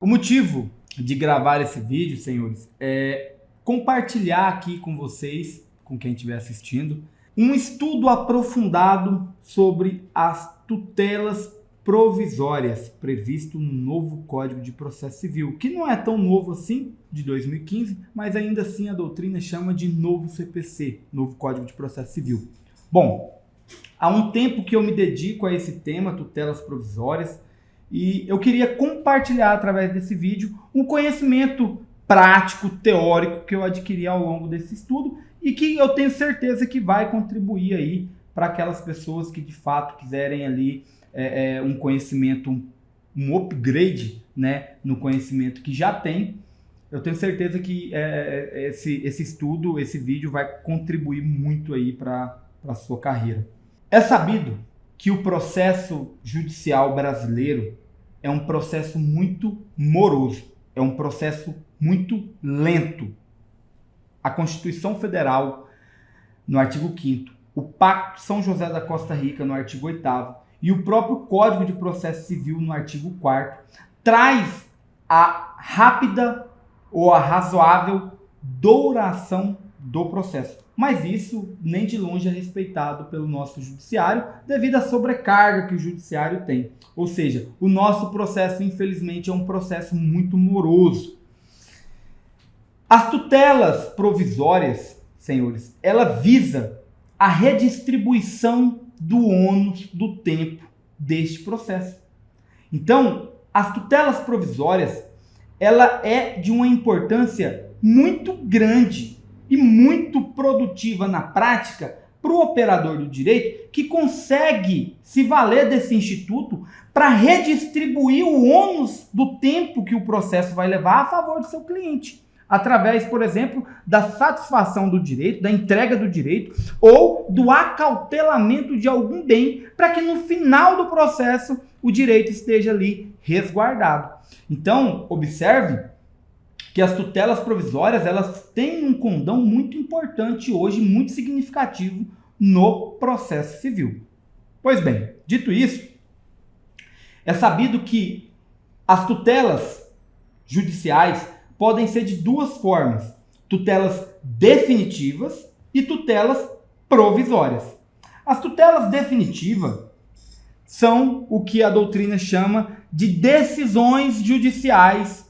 O motivo de gravar esse vídeo, senhores, é compartilhar aqui com vocês, com quem estiver assistindo, um estudo aprofundado sobre as tutelas provisórias previsto no novo Código de Processo Civil, que não é tão novo assim, de 2015, mas ainda assim a doutrina chama de novo CPC, novo Código de Processo Civil. Bom, há um tempo que eu me dedico a esse tema, tutelas provisórias, e eu queria compartilhar através desse vídeo um conhecimento prático, teórico que eu adquiri ao longo desse estudo e que eu tenho certeza que vai contribuir aí para aquelas pessoas que de fato quiserem ali um conhecimento, um upgrade, né, no conhecimento que já tem. Eu tenho certeza que esse estudo, esse vídeo vai contribuir muito aí para a sua carreira. É sabido que o processo judicial brasileiro é um processo muito moroso, é um processo muito lento. A Constituição Federal, no artigo 5º, o Pacto São José da Costa Rica, no artigo 8º, e o próprio Código de Processo Civil, no artigo 4º, traz a rápida ou a razoável duração do processo. Mas isso nem de longe é respeitado pelo nosso judiciário devido à sobrecarga que o judiciário tem. Ou seja, o nosso processo, infelizmente, é um processo muito moroso. As tutelas provisórias, senhores, ela visa a redistribuição do ônus do tempo deste processo. Então, as tutelas provisórias, ela é de uma importância muito grande e muito produtiva na prática para o operador do direito que consegue se valer desse instituto para redistribuir o ônus do tempo que o processo vai levar a favor do seu cliente, através, por exemplo, da satisfação do direito, da entrega do direito ou do acautelamento de algum bem para que no final do processo o direito esteja ali resguardado. Então, observe que as tutelas provisórias, elas têm um condão muito importante hoje, muito significativo no processo civil. Pois bem, dito isso, é sabido que as tutelas judiciais podem ser de duas formas: tutelas definitivas e tutelas provisórias. As tutelas definitivas são o que a doutrina chama de decisões judiciais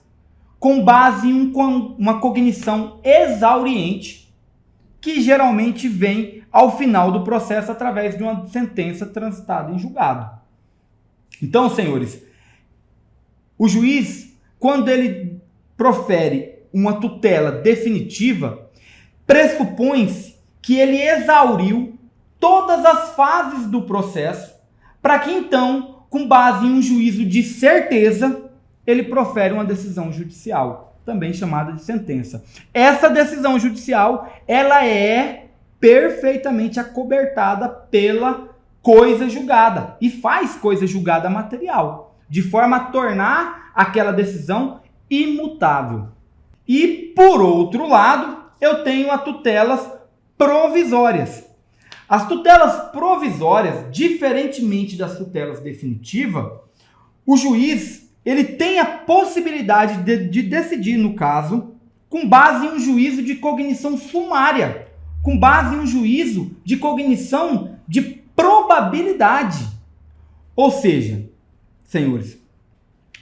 com base em uma cognição exauriente, que geralmente vem ao final do processo através de uma sentença transitada em julgado. Então, senhores, o juiz, quando ele profere uma tutela definitiva, pressupõe-se que ele exauriu todas as fases do processo, para que então, com base em um juízo de certeza, ele profere uma decisão judicial, também chamada de sentença. Essa decisão judicial, ela é perfeitamente acobertada pela coisa julgada e faz coisa julgada material, de forma a tornar aquela decisão imutável. E, por outro lado, eu tenho as tutelas provisórias. As tutelas provisórias, diferentemente das tutelas definitivas, o juiz ele tem a possibilidade de decidir, no caso, com base em um juízo de cognição sumária, com base em um juízo de cognição de probabilidade. Ou seja, senhores,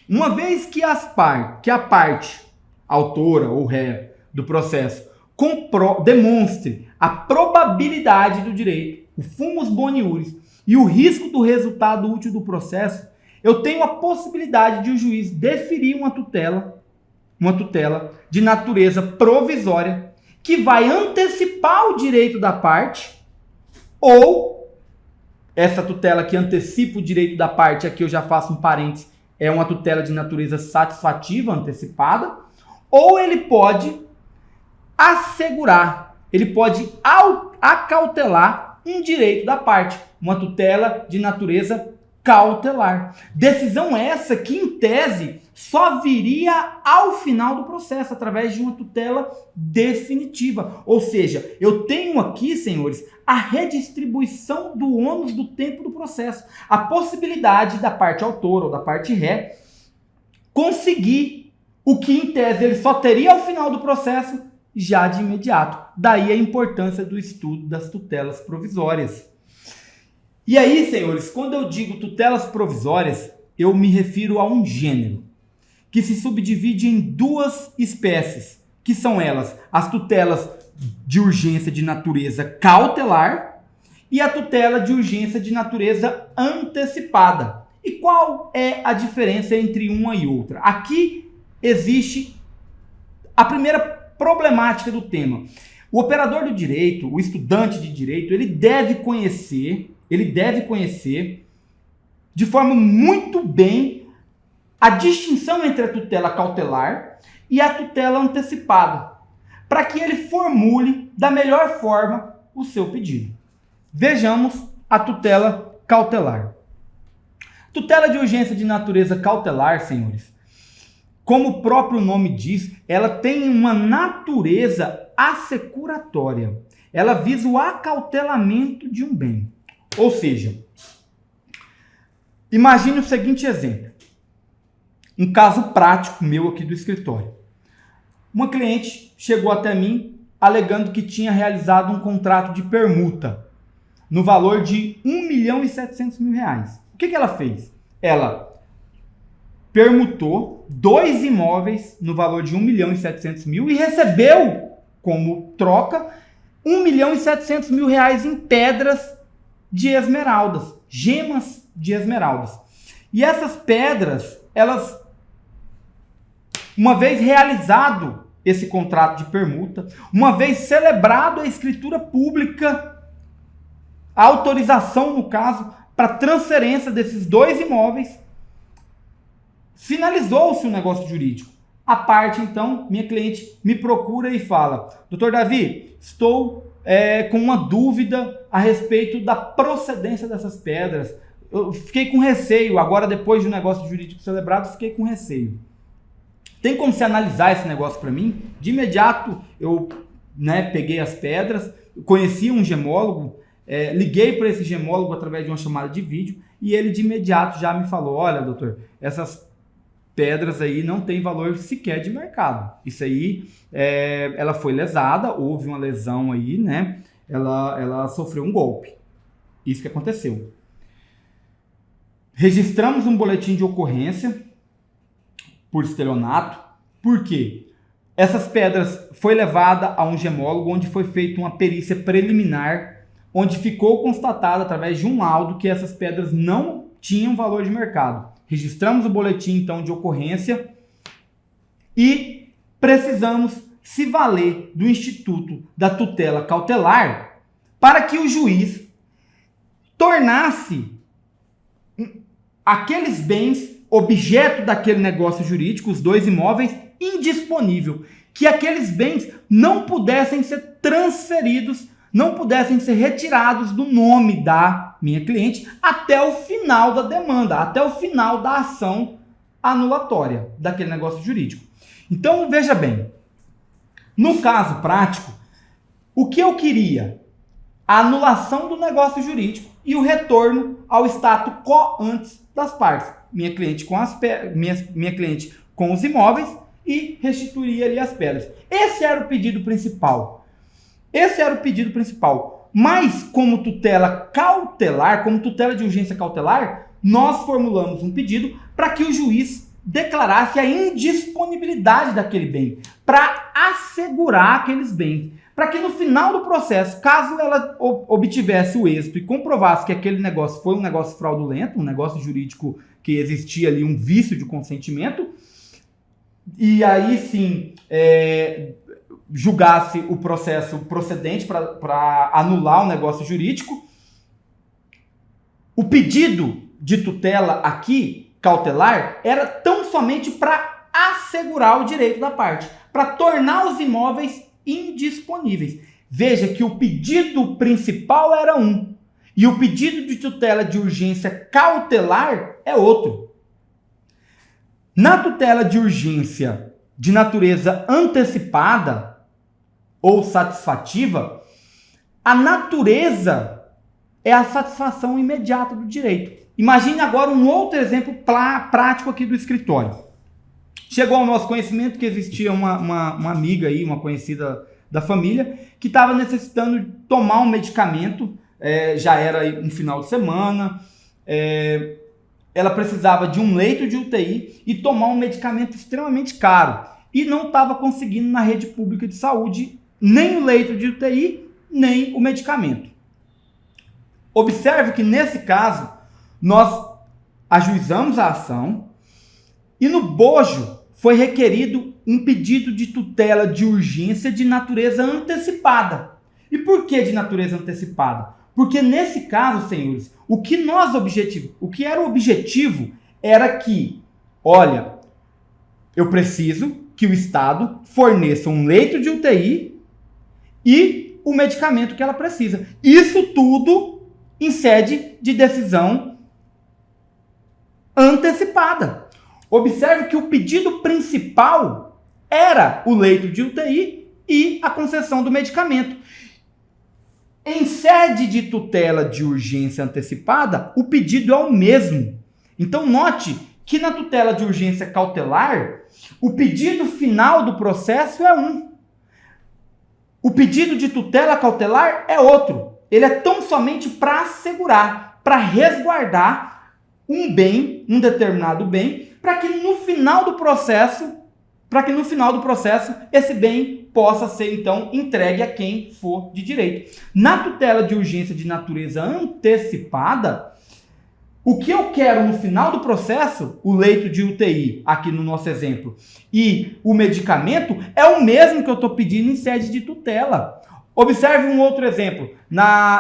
uma vez que a parte autora ou ré do processo demonstre a probabilidade do direito, o fumus boni iuris e o risco do resultado útil do processo, eu tenho a possibilidade de o juiz deferir uma tutela de natureza provisória que vai antecipar o direito da parte, ou essa tutela que antecipa o direito da parte, aqui eu já faço um parênteses, é uma tutela de natureza satisfativa, antecipada, ou ele pode assegurar, ele pode acautelar um direito da parte, uma tutela de natureza cautelar. Decisão essa que, em tese, só viria ao final do processo, através de uma tutela definitiva. Ou seja, eu tenho aqui, senhores, a redistribuição do ônus do tempo do processo. A possibilidade da parte autora ou da parte ré conseguir o que em tese ele só teria ao final do processo já de imediato. Daí a importância do estudo das tutelas provisórias. E aí, senhores, quando eu digo tutelas provisórias, eu me refiro a um gênero que se subdivide em duas espécies, que são elas as tutelas de urgência de natureza cautelar e a tutela de urgência de natureza antecipada. E qual é a diferença entre uma e outra? Aqui existe a primeira problemática do tema. O operador do direito, o estudante de direito, ele deve conhecer de forma muito bem a distinção entre a tutela cautelar e a tutela antecipada, para que ele formule da melhor forma o seu pedido. Vejamos a tutela cautelar. Tutela de urgência de natureza cautelar, senhores, como o próprio nome diz, ela tem uma natureza assecuratória. Ela visa o acautelamento de um bem. Ou seja, imagine o seguinte exemplo. Um caso prático meu aqui do escritório. Uma cliente chegou até mim alegando que tinha realizado um contrato de permuta no valor de R$1.700.000. O que ela fez? Ela permutou 2 imóveis no valor de R$1.700.000 e recebeu como troca R$1.700.000 em pedras de esmeraldas, gemas de esmeraldas. E essas pedras, elas, uma vez realizado esse contrato de permuta, uma vez celebrado a escritura pública, a autorização, no caso, para transferência desses 2 imóveis, finalizou-se o negócio jurídico. A parte, então, minha cliente me procura e fala: Dr. Davi, estou com uma dúvida a respeito da procedência dessas pedras. Eu fiquei com receio, agora depois do negócio jurídico celebrado, fiquei com receio. Tem como você analisar esse negócio para mim? De imediato, eu peguei as pedras, conheci um gemólogo, liguei para esse gemólogo através de uma chamada de vídeo e ele de imediato já me falou: olha, doutor, essas pedras aí não tem valor sequer de mercado. Isso aí, ela foi lesada, houve uma lesão aí, né? Ela sofreu um golpe. Isso que aconteceu. Registramos um boletim de ocorrência por estelionato. Por quê? Essas pedras foi levada a um gemólogo onde foi feita uma perícia preliminar, onde ficou constatado através de um laudo que essas pedras não tinham valor de mercado. Registramos o boletim, então, de ocorrência e precisamos se valer do Instituto da Tutela Cautelar para que o juiz tornasse aqueles bens, objeto daquele negócio jurídico, os 2 imóveis, indisponível. Que aqueles bens não pudessem ser transferidos, não pudessem ser retirados do nome da minha cliente até o final da demanda, até o final da ação anulatória daquele negócio jurídico. Então, veja bem, no caso prático, o que eu queria? A anulação do negócio jurídico e o retorno ao status quo antes das partes. Minha cliente minha cliente com os imóveis e restituiria ali as pedras. Esse era o pedido principal. Mas, como tutela cautelar, como tutela de urgência cautelar, nós formulamos um pedido para que o juiz declarasse a indisponibilidade daquele bem, para assegurar aqueles bens, para que no final do processo, caso ela obtivesse o êxito e comprovasse que aquele negócio foi um negócio fraudulento, um negócio jurídico que existia ali um vício de consentimento, e aí sim julgasse o processo procedente para anular o negócio jurídico, o pedido de tutela aqui, cautelar, era tão somente para assegurar o direito da parte, para tornar os imóveis indisponíveis. Veja que o pedido principal era um, e o pedido de tutela de urgência cautelar é outro. Na tutela de urgência de natureza antecipada ou satisfativa, a natureza é a satisfação imediata do direito. Imagine agora um outro exemplo prático aqui do escritório. chegou ao nosso conhecimento que existia uma amiga aí, uma conhecida da família, que estava necessitando tomar um medicamento, já era um final de semana, ela precisava de um leito de UTI e tomar um medicamento extremamente caro. E não estava conseguindo na rede pública de saúde nem o leito de UTI, nem o medicamento. Observe que nesse caso, nós ajuizamos a ação e no bojo foi requerido um pedido de tutela de urgência de natureza antecipada. E por que de natureza antecipada? Porque nesse caso, senhores, o que era o objetivo era que, olha, eu preciso que o Estado forneça um leito de UTI e o medicamento que ela precisa. Isso tudo em sede de decisão antecipada. Observe que o pedido principal era o leito de UTI e a concessão do medicamento. Em sede de tutela de urgência antecipada, o pedido é o mesmo. Então, note que na tutela de urgência cautelar, o pedido final do processo é um. O pedido de tutela cautelar é outro. Ele é tão somente para assegurar, para resguardar um bem, um determinado bem, para que no final do processo, esse bem possa ser, então, entregue a quem for de direito. Na tutela de urgência de natureza antecipada, o que eu quero no final do processo, o leito de UTI, aqui no nosso exemplo, e o medicamento, é o mesmo que eu estou pedindo em sede de tutela. Observe um outro exemplo.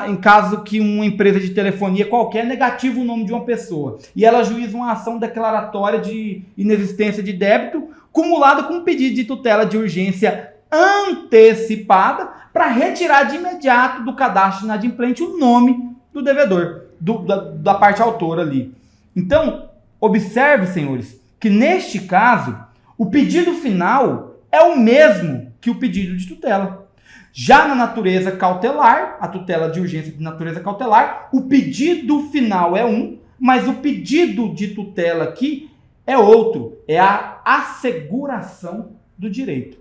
Em caso que uma empresa de telefonia qualquer negativa o nome de uma pessoa e ela ajuiza uma ação declaratória de inexistência de débito cumulada com um pedido de tutela de urgência antecipada para retirar de imediato do cadastro inadimplente o nome do devedor, da parte autora ali. Então, observe, senhores, que neste caso, o pedido final é o mesmo que o pedido de tutela. Já na natureza cautelar, a tutela de urgência de natureza cautelar, o pedido final é um, mas o pedido de tutela aqui é outro. É a asseguração do direito.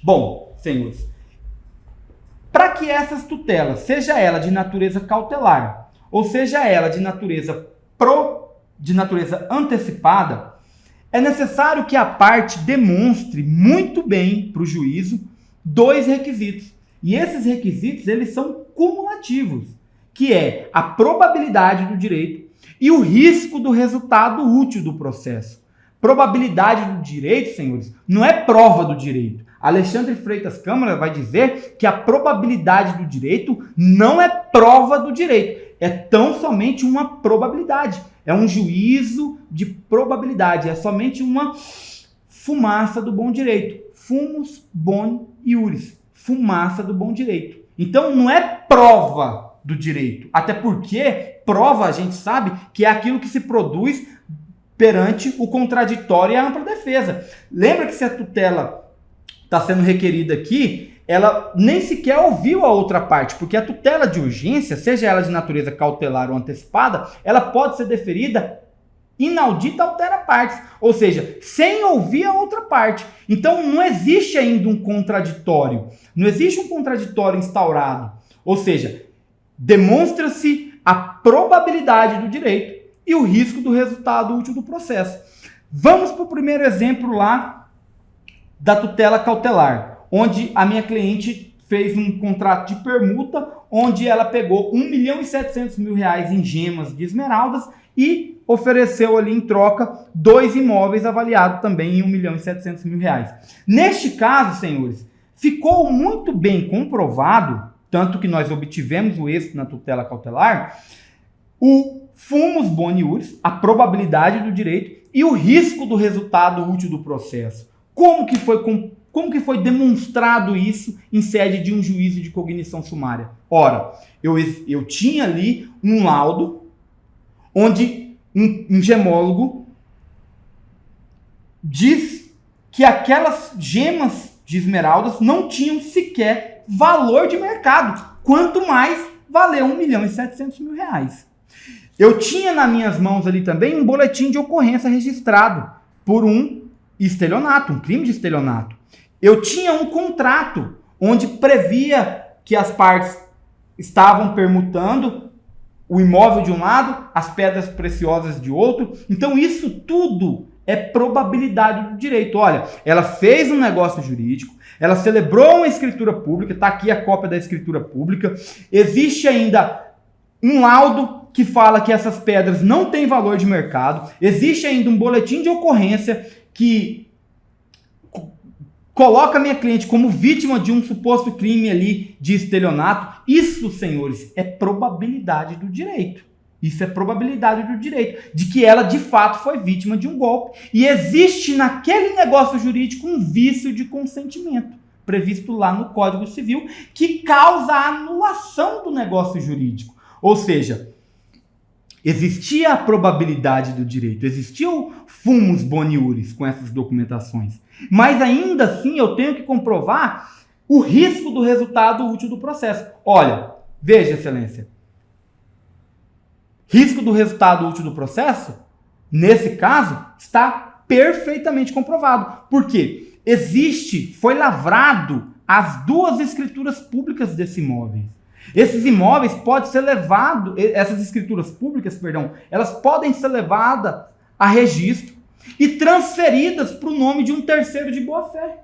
Bom, senhores, para que essas tutelas, seja ela de natureza cautelar, ou seja ela de natureza antecipada, é necessário que a parte demonstre muito bem para o juízo dois requisitos. E esses requisitos, eles são cumulativos, que é a probabilidade do direito e o risco do resultado útil do processo. Probabilidade do direito, senhores, não é prova do direito. Alexandre Freitas Câmara vai dizer que a probabilidade do direito não é prova do direito. É tão somente uma probabilidade. É um juízo de probabilidade. É somente uma fumaça do bom direito. Fumus boni iuris. Fumaça do bom direito. Então não é prova do direito. Até porque prova, a gente sabe, que é aquilo que se produz perante o contraditório e a ampla defesa. Lembra que se a tutela está sendo requerida aqui, ela nem sequer ouviu a outra parte, porque a tutela de urgência, seja ela de natureza cautelar ou antecipada, ela pode ser deferida inaudita altera partes, ou seja, sem ouvir a outra parte. Então não existe ainda um contraditório, não existe um contraditório instaurado, ou seja, demonstra-se a probabilidade do direito e o risco do resultado útil do processo. Vamos para o primeiro exemplo lá da tutela cautelar, onde a minha cliente fez um contrato de permuta, onde ela pegou R$1.700.000 em gemas de esmeraldas e ofereceu ali em troca 2 imóveis avaliados também em R$1.700.000. Neste caso, senhores, ficou muito bem comprovado, tanto que nós obtivemos o êxito na tutela cautelar, o fumus boni iuris, a probabilidade do direito e o risco do resultado útil do processo. Como que foi demonstrado isso em sede de um juízo de cognição sumária? Ora, eu tinha ali um laudo onde um gemólogo diz que aquelas gemas de esmeraldas não tinham sequer valor de mercado, quanto mais valeu R$1.700.000. Eu tinha nas minhas mãos ali também um boletim de ocorrência registrado por um estelionato, um crime de estelionato. Eu tinha um contrato onde previa que as partes estavam permutando o imóvel de um lado, as pedras preciosas de outro. Então isso tudo é probabilidade do direito. Olha, ela fez um negócio jurídico, ela celebrou uma escritura pública, está aqui a cópia da escritura pública, existe ainda um laudo que fala que essas pedras não têm valor de mercado, existe ainda um boletim de ocorrência que coloca a minha cliente como vítima de um suposto crime ali de estelionato. Isso, senhores, é probabilidade do direito. Isso é probabilidade do direito, de que ela de fato foi vítima de um golpe. E existe naquele negócio jurídico um vício de consentimento, previsto lá no Código Civil, que causa a anulação do negócio jurídico. Ou seja, existia a probabilidade do direito, existia o fumus boniuris com essas documentações. Mas ainda assim eu tenho que comprovar o risco do resultado útil do processo. Olha, veja, excelência. Risco do resultado útil do processo, nesse caso, está perfeitamente comprovado. Por quê? Foi lavrado as duas escrituras públicas desse imóvel. Esses imóveis podem ser levados, essas escrituras públicas, elas podem ser levadas a registro e transferidas para o nome de um terceiro de boa-fé,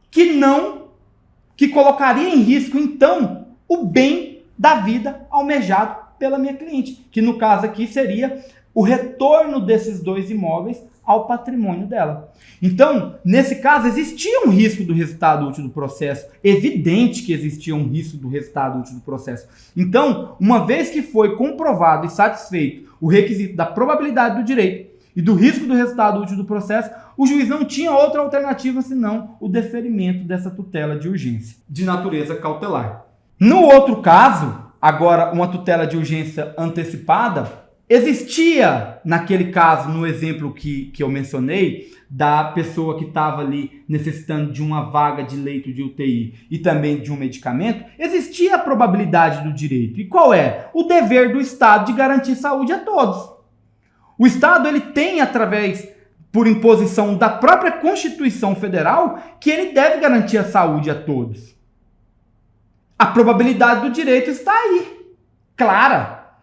que colocaria em risco, então, o bem da vida almejado pela minha cliente, que no caso aqui seria o retorno desses dois imóveis ao patrimônio dela. Então, nesse caso, existia um risco do resultado útil do processo, evidente que existia um risco do resultado útil do processo. Então, uma vez que foi comprovado e satisfeito o requisito da probabilidade do direito e do risco do resultado útil do processo, o juiz não tinha outra alternativa senão o deferimento dessa tutela de urgência, de natureza cautelar. No outro caso, agora uma tutela de urgência antecipada, existia naquele caso, no exemplo que eu mencionei, da pessoa que estava ali necessitando de uma vaga de leito de UTI e também de um medicamento, existia a probabilidade do direito. E qual é? O dever do Estado de garantir saúde a todos. O Estado ele tem, por imposição da própria Constituição Federal, que ele deve garantir a saúde a todos. A probabilidade do direito está aí, clara.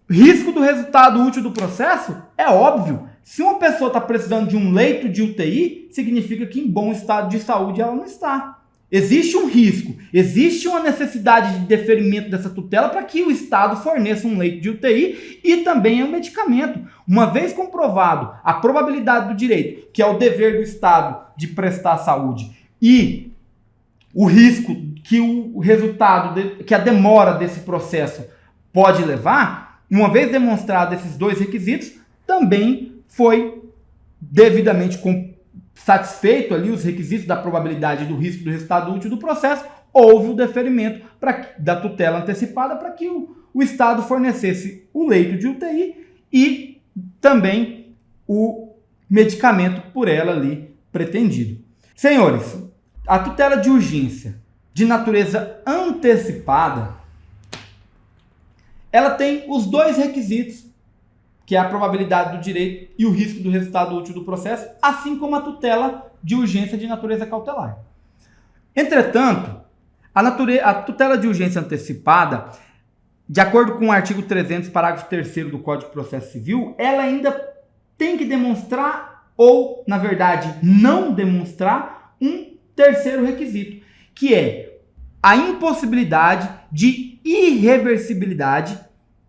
Risco do resultado útil do processo é óbvio. Se uma pessoa está precisando de um leito de UTI, significa que em bom estado de saúde ela não está. Existe um risco, existe uma necessidade de deferimento dessa tutela para que o Estado forneça um leito de UTI e também um medicamento. Uma vez comprovado a probabilidade do direito, que é o dever do Estado de prestar saúde, e o risco que o resultado, que a demora desse processo pode levar, uma vez demonstrado esses dois requisitos, também foi devidamente satisfeito ali os requisitos da probabilidade do risco do resultado útil do processo, houve o deferimento da tutela antecipada para que o Estado fornecesse o leito de UTI e também o medicamento por ela ali pretendido. Senhores, a tutela de urgência de natureza antecipada, ela tem os dois requisitos, que é a probabilidade do direito e o risco do resultado útil do processo, assim como a tutela de urgência de natureza cautelar. Entretanto, a tutela de urgência antecipada, de acordo com o artigo 300, parágrafo 3º do Código de Processo Civil, ela ainda tem que demonstrar, ou, na verdade, não demonstrar, um terceiro requisito, que é a impossibilidade de irreversibilidade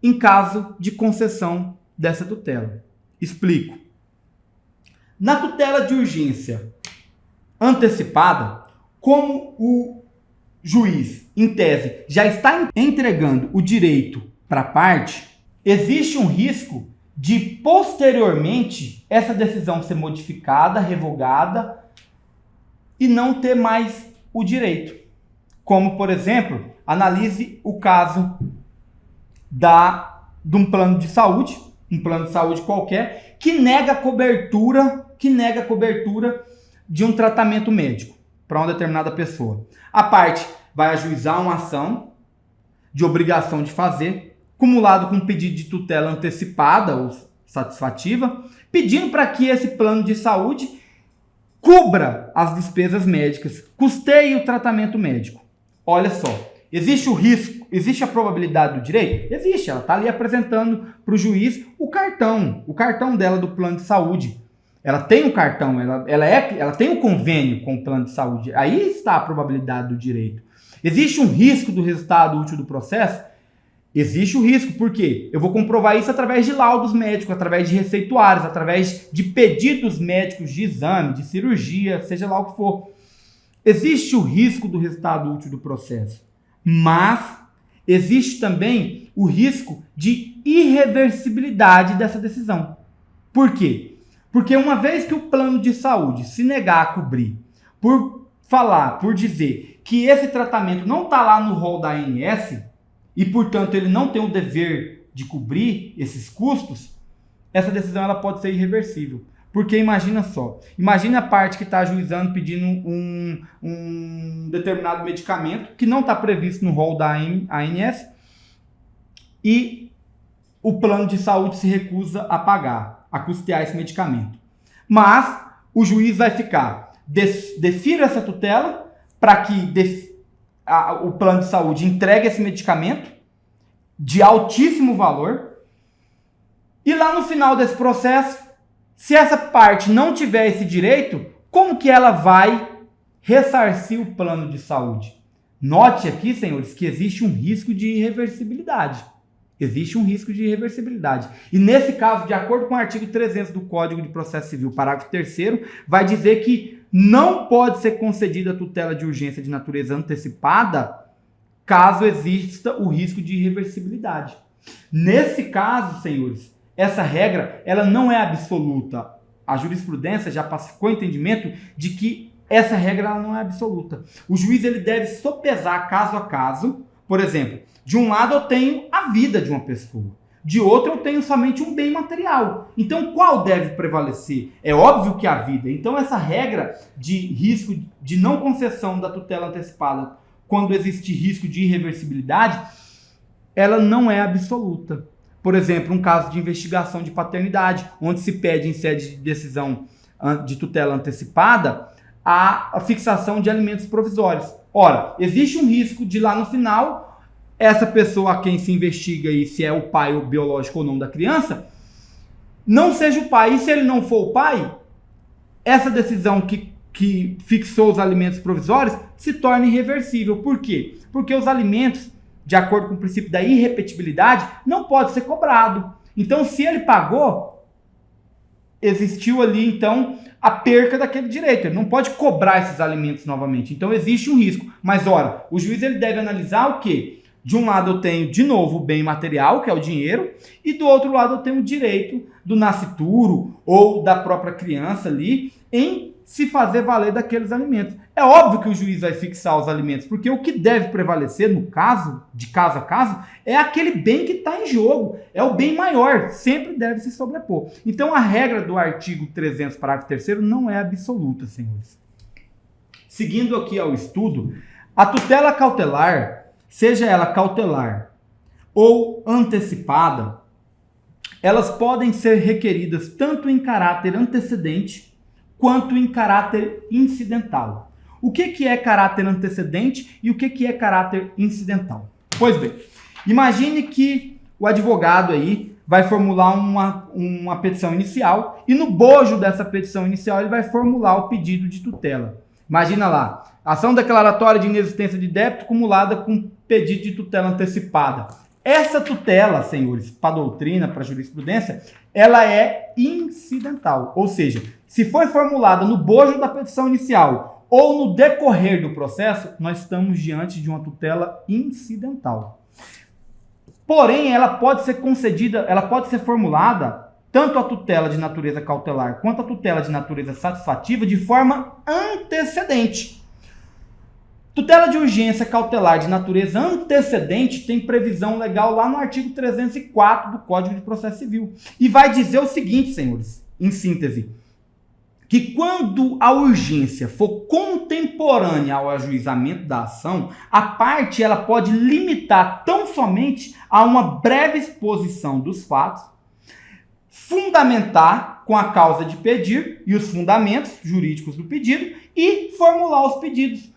em caso de concessão dessa tutela. Explico. Na tutela de urgência antecipada, como o juiz, em tese, já está entregando o direito para a parte, existe um risco de, posteriormente, essa decisão ser modificada, revogada e não ter mais o direito. Como, por exemplo, analise o caso de um plano de saúde, um plano de saúde qualquer, que nega cobertura de um tratamento médico para uma determinada pessoa. A parte vai ajuizar uma ação de obrigação de fazer, cumulado com um pedido de tutela antecipada ou satisfativa, pedindo para que esse plano de saúde cubra as despesas médicas, custeie o tratamento médico. Olha só, existe o risco, existe a probabilidade do direito? Existe, ela está ali apresentando para o juiz o cartão dela do plano de saúde. Ela tem um cartão, ela tem um convênio com o plano de saúde. Aí está a probabilidade do direito. Existe um risco do resultado útil do processo? Existe o risco, por quê? Eu vou comprovar isso através de laudos médicos, através de receituários, através de pedidos médicos de exame, de cirurgia, seja lá o que for. Existe o risco do resultado útil do processo, mas existe também o risco de irreversibilidade dessa decisão. Por quê? Porque uma vez que o plano de saúde se negar a cobrir, por dizer que esse tratamento não está lá no rol da ANS, e, portanto, ele não tem o dever de cobrir esses custos, essa decisão ela pode ser irreversível. Porque imagina só, imagina a parte que está ajuizando pedindo um determinado medicamento que não está previsto no rol da ANS e o plano de saúde se recusa a pagar, a custear esse medicamento. Mas o juiz vai ficar, defira essa tutela para que o plano de saúde entrega esse medicamento de altíssimo valor e lá no final desse processo, se essa parte não tiver esse direito, como que ela vai ressarcir o plano de saúde? Note aqui, senhores, que existe um risco de irreversibilidade. Existe um risco de irreversibilidade. E nesse caso, de acordo com o artigo 300 do Código de Processo Civil, parágrafo 3º, vai dizer que não pode ser concedida tutela de urgência de natureza antecipada caso exista o risco de irreversibilidade. Nesse caso, senhores, essa regra ela não é absoluta. A jurisprudência já passou entendimento de que essa regra ela não é absoluta. O juiz ele deve sopesar caso a caso. Por exemplo, de um lado eu tenho a vida de uma pessoa. De outro, eu tenho somente um bem material. Então, qual deve prevalecer? É óbvio que a vida. Então, essa regra de risco de não concessão da tutela antecipada quando existe risco de irreversibilidade, ela não é absoluta. Por exemplo, um caso de investigação de paternidade, onde se pede em sede de decisão de tutela antecipada a fixação de alimentos provisórios. Ora, existe um risco de lá no final essa pessoa a quem se investiga aí se é o pai ou biológico ou não da criança, não seja o pai. E se ele não for o pai, essa decisão que fixou os alimentos provisórios se torna irreversível. Por quê? Porque os alimentos, de acordo com o princípio da irrepetibilidade, não pode ser cobrado. Então, se ele pagou, existiu ali, então, a perca daquele direito. Ele não pode cobrar esses alimentos novamente. Então, existe um risco. Mas, ora, o juiz ele deve analisar o quê? De um lado eu tenho, de novo, o bem material, que é o dinheiro, e do outro lado eu tenho o direito do nascituro ou da própria criança ali em se fazer valer daqueles alimentos. É óbvio que o juiz vai fixar os alimentos, porque o que deve prevalecer no caso, de caso a caso, é aquele bem que está em jogo, é o bem maior, sempre deve se sobrepor. Então a regra do artigo 300, parágrafo 3º, não é absoluta, senhores. Seguindo aqui ao estudo, a tutela cautelar, seja ela cautelar ou antecipada, elas podem ser requeridas tanto em caráter antecedente quanto em caráter incidental. O que é caráter antecedente e o que é caráter incidental? Pois bem, imagine que o advogado aí vai formular uma petição inicial e no bojo dessa petição inicial ele vai formular o pedido de tutela. Imagina lá, ação declaratória de inexistência de débito cumulada com pedido de tutela antecipada. Essa tutela, senhores, para a doutrina, para a jurisprudência, ela é incidental. Ou seja, se foi formulada no bojo da petição inicial ou no decorrer do processo, nós estamos diante de uma tutela incidental. Porém, ela pode ser concedida, ela pode ser formulada, tanto a tutela de natureza cautelar quanto a tutela de natureza satisfativa, de forma antecedente. Tutela de urgência cautelar de natureza antecedente tem previsão legal lá no artigo 304 do Código de Processo Civil. E vai dizer o seguinte, senhores, em síntese, que quando a urgência for contemporânea ao ajuizamento da ação, a parte ela pode limitar tão somente a uma breve exposição dos fatos, fundamentar com a causa de pedir e os fundamentos jurídicos do pedido e formular os pedidos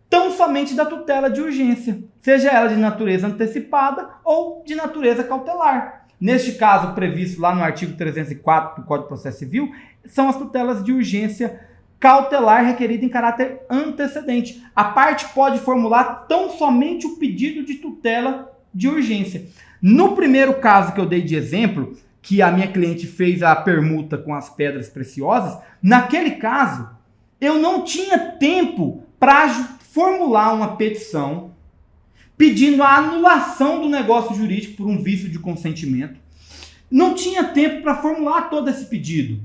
tão somente da tutela de urgência, seja ela de natureza antecipada ou de natureza cautelar. Neste caso, previsto lá no artigo 304 do Código de Processo Civil, são as tutelas de urgência cautelar requerida em caráter antecedente. A parte pode formular tão somente o pedido de tutela de urgência. No primeiro caso que eu dei de exemplo, que a minha cliente fez a permuta com as pedras preciosas, naquele caso, eu não tinha tempo para formular uma petição pedindo a anulação do negócio jurídico por um vício de consentimento. Não tinha tempo para formular todo esse pedido.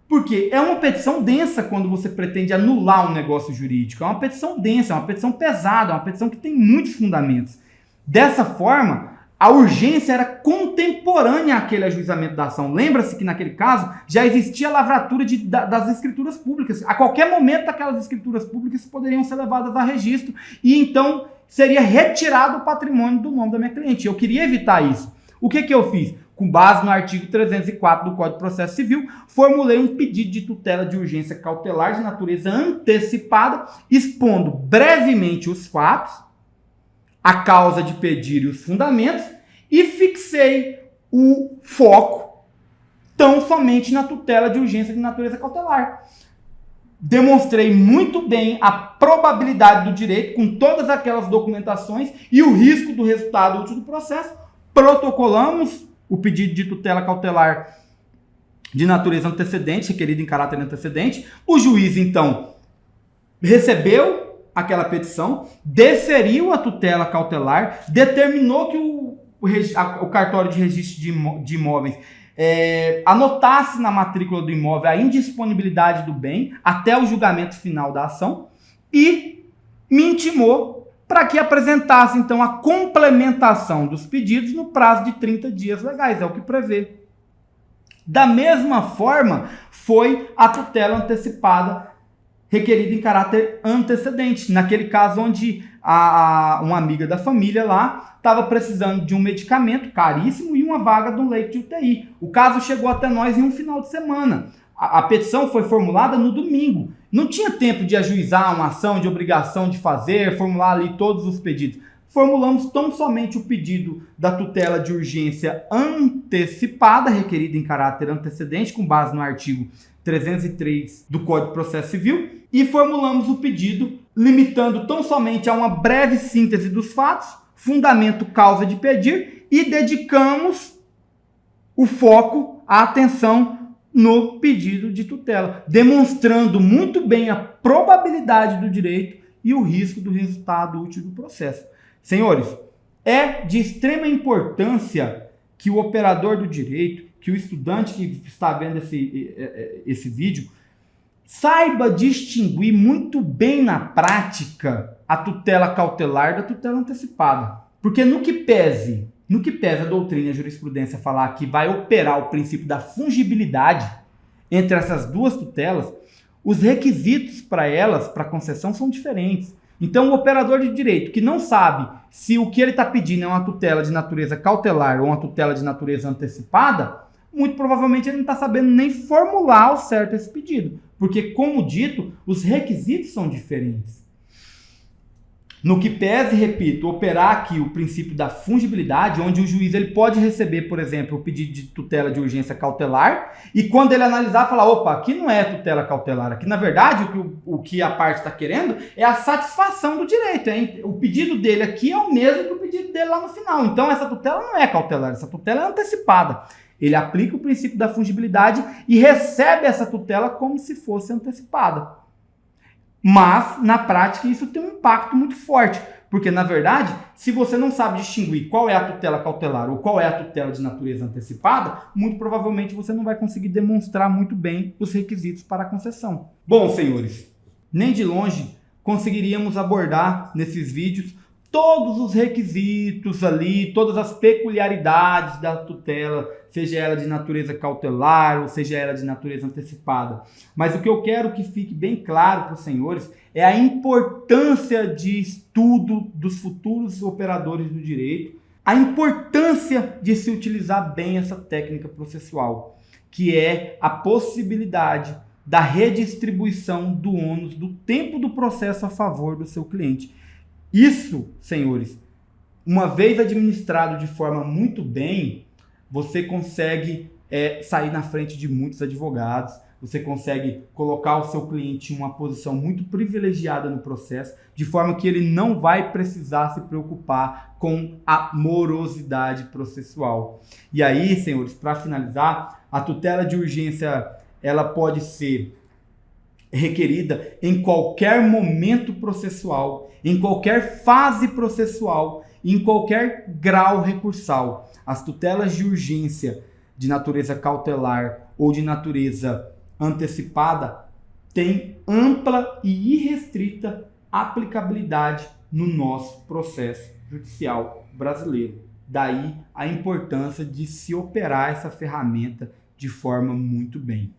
Porque é uma petição densa quando você pretende anular um negócio jurídico. É uma petição densa, é uma petição pesada, é uma petição que tem muitos fundamentos. Dessa forma, a urgência era contemporânea àquele ajuizamento da ação. Lembra-se que naquele caso já existia a lavratura das escrituras públicas. A qualquer momento aquelas escrituras públicas poderiam ser levadas a registro e então seria retirado o patrimônio do nome da minha cliente. Eu queria evitar isso. O que eu fiz? Com base no artigo 304 do Código de Processo Civil, formulei um pedido de tutela de urgência cautelar de natureza antecipada, expondo brevemente os fatos, a causa de pedir e os fundamentos, e fixei o foco tão somente na tutela de urgência de natureza cautelar. Demonstrei muito bem a probabilidade do direito com todas aquelas documentações e o risco do resultado útil do processo. Protocolamos o pedido de tutela cautelar de natureza antecedente, requerido em caráter antecedente. O juiz, então, recebeu aquela petição, deferiu a tutela cautelar, determinou que o cartório de registro de imóveis anotasse na matrícula do imóvel a indisponibilidade do bem até o julgamento final da ação e me intimou para que apresentasse, então, a complementação dos pedidos no prazo de 30 dias legais, é o que prevê. Da mesma forma, foi a tutela antecipada requerida em caráter antecedente. Naquele caso onde uma amiga da família lá estava precisando de um medicamento caríssimo e uma vaga de um leito de UTI. O caso chegou até nós em um final de semana. A petição foi formulada no domingo. Não tinha tempo de ajuizar uma ação de obrigação de fazer, formular ali todos os pedidos. Formulamos tão somente o pedido da tutela de urgência antecipada, requerida em caráter antecedente, com base no artigo 303 do Código de Processo Civil, e formulamos o pedido limitando tão somente a uma breve síntese dos fatos, fundamento causa de pedir, e dedicamos o foco, a atenção no pedido de tutela, demonstrando muito bem a probabilidade do direito e o risco do resultado útil do processo. Senhores, é de extrema importância que o operador do direito, que o estudante que está vendo esse vídeo, saiba distinguir muito bem na prática a tutela cautelar da tutela antecipada. Porque no que pese a doutrina e a jurisprudência falar que vai operar o princípio da fungibilidade entre essas duas tutelas, os requisitos para elas, para concessão, são diferentes. Então, o operador de direito que não sabe se o que ele está pedindo é uma tutela de natureza cautelar ou uma tutela de natureza antecipada, muito provavelmente ele não está sabendo nem formular ao certo esse pedido. Porque, como dito, os requisitos são diferentes. No que pese, repito, operar aqui o princípio da fungibilidade, onde o juiz ele pode receber, por exemplo, o pedido de tutela de urgência cautelar, e quando ele analisar, falar, opa, aqui não é tutela cautelar, aqui na verdade o que a parte está querendo é a satisfação do direito, hein? O pedido dele aqui é o mesmo que o pedido dele lá no final, então essa tutela não é cautelar, essa tutela é antecipada. Ele aplica o princípio da fungibilidade e recebe essa tutela como se fosse antecipada. Mas, na prática, isso tem um impacto muito forte. Porque, na verdade, se você não sabe distinguir qual é a tutela cautelar ou qual é a tutela de natureza antecipada, muito provavelmente você não vai conseguir demonstrar muito bem os requisitos para a concessão. Bom, senhores, nem de longe conseguiríamos abordar nesses vídeos todos os requisitos ali, todas as peculiaridades da tutela, seja ela de natureza cautelar ou seja ela de natureza antecipada. Mas o que eu quero que fique bem claro para os senhores é a importância de estudo dos futuros operadores do direito, a importância de se utilizar bem essa técnica processual, que é a possibilidade da redistribuição do ônus do tempo do processo a favor do seu cliente. Isso, senhores, uma vez administrado de forma muito bem, você consegue sair na frente de muitos advogados, você consegue colocar o seu cliente em uma posição muito privilegiada no processo, de forma que ele não vai precisar se preocupar com a morosidade processual. E aí, senhores, para finalizar, a tutela de urgência ela pode ser requerida em qualquer momento processual, em qualquer fase processual, em qualquer grau recursal. As tutelas de urgência de natureza cautelar ou de natureza antecipada têm ampla e irrestrita aplicabilidade no nosso processo judicial brasileiro. Daí a importância de se operar essa ferramenta de forma muito bem.